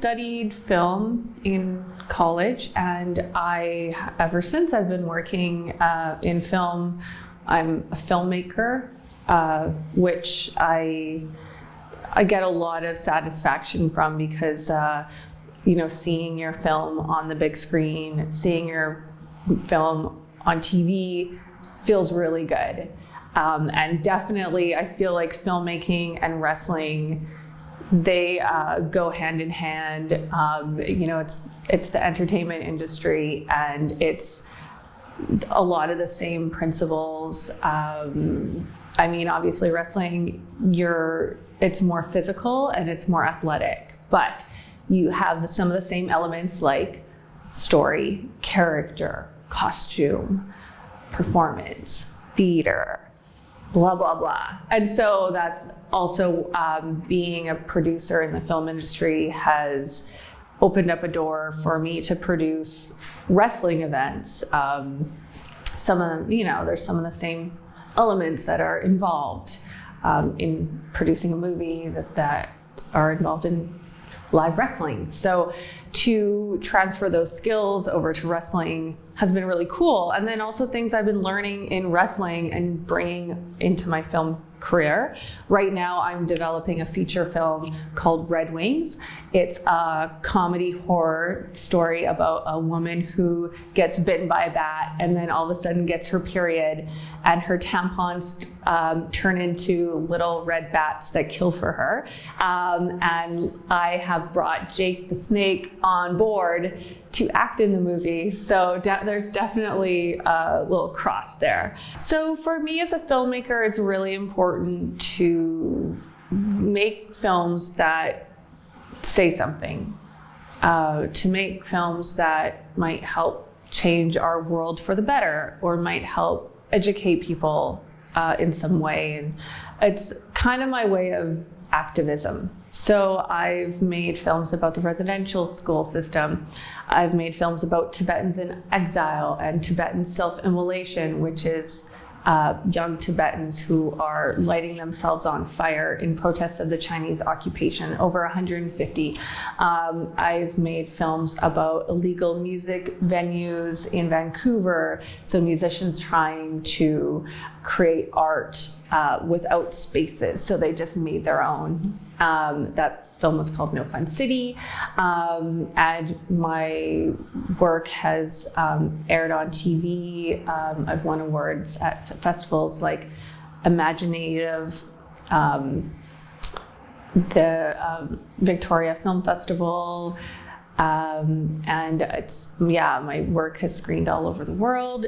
studied film in college, and ever since I've been working in film. I'm a filmmaker, which I get a lot of satisfaction from because, seeing your film on the big screen, seeing your film on TV feels really good. And definitely I feel like filmmaking and wrestling, they go hand in hand. It's the entertainment industry, and it's a lot of the same principles. Obviously wrestling, it's more physical and it's more athletic, but you have some of the same elements like story, character, costume, performance, theater, blah, blah, blah. And so that's also being a producer in the film industry has opened up a door for me to produce wrestling events. Some of them, there's some of the same elements that are involved in producing a movie that are involved in live wrestling. So to transfer those skills over to wrestling has been really cool. And then also things I've been learning in wrestling and bringing into my film career. Right now I'm developing a feature film called Red Wings. It's a comedy horror story about a woman who gets bitten by a bat and then all of a sudden gets her period, and her tampons turn into little red bats that kill for her. And I have brought Jake the Snake on board to act in the movie. So there's definitely a little cross there. So for me as a filmmaker, it's really important to make films that say something, to make films that might help change our world for the better or might help educate people in some way. And it's kind of my way of activism. So I've made films about the residential school system. I've made films about Tibetans in exile and Tibetan self-immolation, which is young Tibetans who are lighting themselves on fire in protest of the Chinese occupation, over 150. I've made films about illegal music venues in Vancouver, so musicians trying to create art without spaces, so they just made their own. That film was called No Fun City, and my work has aired on TV. I've won awards at festivals like Imaginative, the Victoria Film Festival, and my work has screened all over the world.